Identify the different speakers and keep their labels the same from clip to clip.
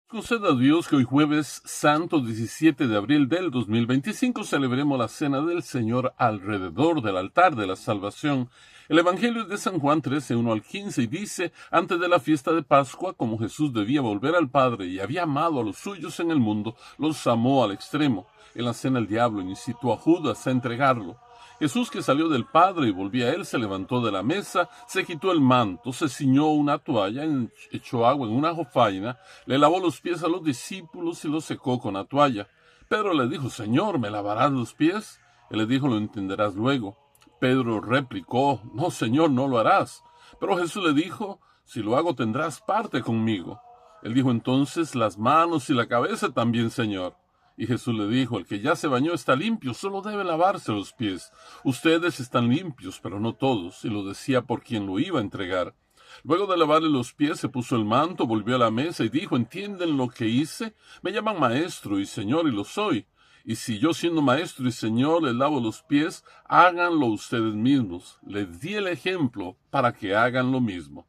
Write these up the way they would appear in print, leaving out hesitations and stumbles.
Speaker 1: Conceda a Dios que hoy jueves santo 17 de abril del 2025 celebremos la cena del Señor alrededor del altar de la salvación. El Evangelio es de San Juan 13, 1 al 15 y dice: antes de la fiesta de Pascua, como Jesús debía volver al Padre y había amado a los suyos en el mundo, los amó al extremo. En la cena el diablo incitó a Judas a entregarlo. Jesús, que salió del Padre y volvía a él, se levantó de la mesa, se quitó el manto, se ciñó una toalla, echó agua en una jofaina, le lavó los pies a los discípulos y los secó con la toalla. Pedro le dijo: Señor, ¿me lavarás los pies? Él le dijo: lo entenderás luego. Pedro replicó: no, Señor, no lo harás. Pero Jesús le dijo: si lo hago tendrás parte conmigo. Él dijo entonces: las manos y la cabeza también, Señor. Y Jesús le dijo: el que ya se bañó está limpio, solo debe lavarse los pies. Ustedes están limpios, pero no todos. Y lo decía por quien lo iba a entregar. Luego de lavarle los pies, se puso el manto, volvió a la mesa y dijo: ¿entienden lo que hice? Me llaman maestro y señor, y lo soy. Y si yo, siendo maestro y señor, les lavo los pies, háganlo ustedes mismos. Les di el ejemplo para que hagan lo mismo.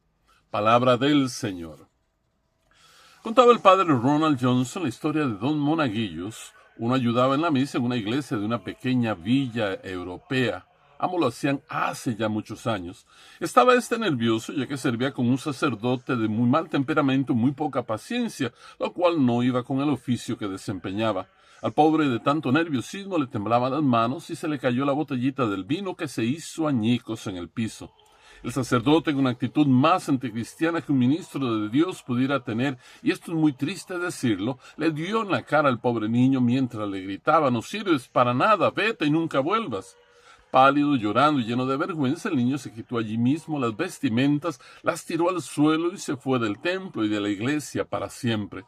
Speaker 1: Palabra del Señor. Contaba el padre Ronald Johnson la historia de dos monaguillos. Uno ayudaba en la misa en una iglesia de una pequeña villa europea. Ambos lo hacían hace ya muchos años. Estaba nervioso, ya que servía con un sacerdote de muy mal temperamento y muy poca paciencia, lo cual no iba con el oficio que desempeñaba. Al pobre, de tanto nerviosismo, le temblaban las manos y se le cayó la botellita del vino, que se hizo añicos en el piso. El sacerdote, en una actitud más anticristiana que un ministro de Dios pudiera tener, y esto es muy triste decirlo, le dio en la cara al pobre niño mientras le gritaba: no sirves para nada, vete y nunca vuelvas. Pálido, llorando y lleno de vergüenza, el niño se quitó allí mismo las vestimentas, las tiró al suelo y se fue del templo y de la iglesia para siempre.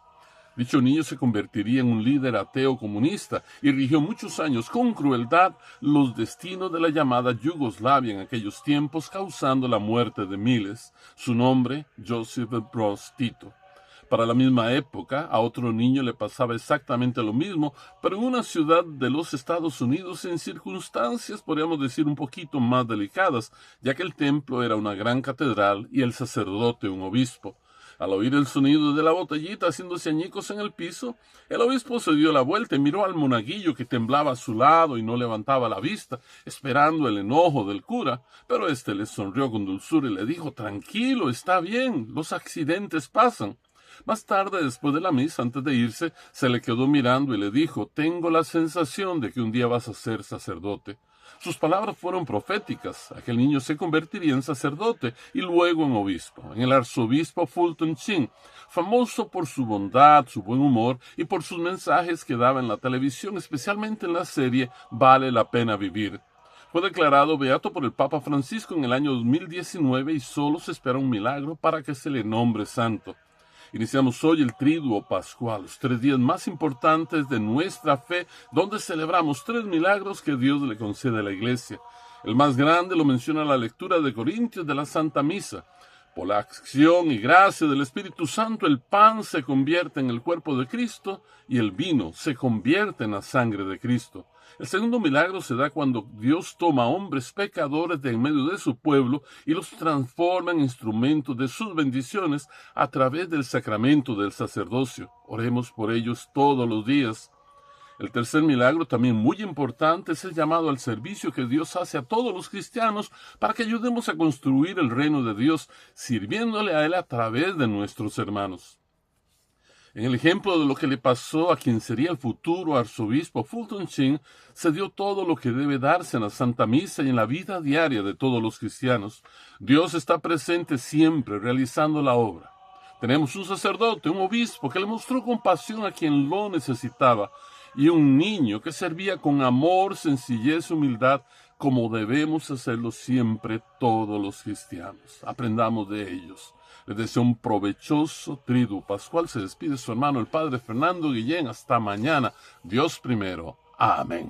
Speaker 1: Dicho niño se convertiría en un líder ateo comunista y rigió muchos años con crueldad los destinos de la llamada Yugoslavia en aquellos tiempos, causando la muerte de miles. Su nombre: Josip Broz Tito. Para la misma época, a otro niño le pasaba exactamente lo mismo, pero en una ciudad de los Estados Unidos, en circunstancias, podríamos decir, un poquito más delicadas, ya que el templo era una gran catedral y el sacerdote un obispo. Al oír el sonido de la botellita haciéndose añicos en el piso, el obispo se dio la vuelta y miró al monaguillo, que temblaba a su lado y no levantaba la vista, esperando el enojo del cura, pero éste le sonrió con dulzura y le dijo: tranquilo, está bien, los accidentes pasan. Más tarde, después de la misa, antes de irse, se le quedó mirando y le dijo: tengo la sensación de que un día vas a ser sacerdote. Sus palabras fueron proféticas. Aquel niño se convertiría en sacerdote y luego en obispo, en el arzobispo Fulton Sheen, famoso por su bondad, su buen humor y por sus mensajes que daba en la televisión, especialmente en la serie Vale la pena vivir. Fue declarado beato por el Papa Francisco en el año 2019 y solo se espera un milagro para que se le nombre santo. Iniciamos hoy el Triduo Pascual, los 3 días más importantes de nuestra fe, donde celebramos 3 milagros que Dios le concede a la Iglesia. El más grande lo menciona la lectura de Corintios de la Santa Misa. Por la acción y gracia del Espíritu Santo, el pan se convierte en el cuerpo de Cristo y el vino se convierte en la sangre de Cristo. El segundo milagro se da cuando Dios toma a hombres pecadores de en medio de su pueblo y los transforma en instrumentos de sus bendiciones a través del sacramento del sacerdocio. Oremos por ellos todos los días. El tercer milagro, también muy importante, es el llamado al servicio que Dios hace a todos los cristianos para que ayudemos a construir el reino de Dios, sirviéndole a Él a través de nuestros hermanos. En el ejemplo de lo que le pasó a quien sería el futuro arzobispo Fulton Sheen, se dio todo lo que debe darse en la Santa Misa y en la vida diaria de todos los cristianos. Dios está presente siempre, realizando la obra. Tenemos un sacerdote, un obispo, que le mostró compasión a quien lo necesitaba, y un niño que servía con amor, sencillez y humildad, como debemos hacerlo siempre todos los cristianos. Aprendamos de ellos. Les deseo un provechoso Triduo Pascual. Se despide su hermano, el padre Fernando Guillén. Hasta mañana. Dios primero. Amén.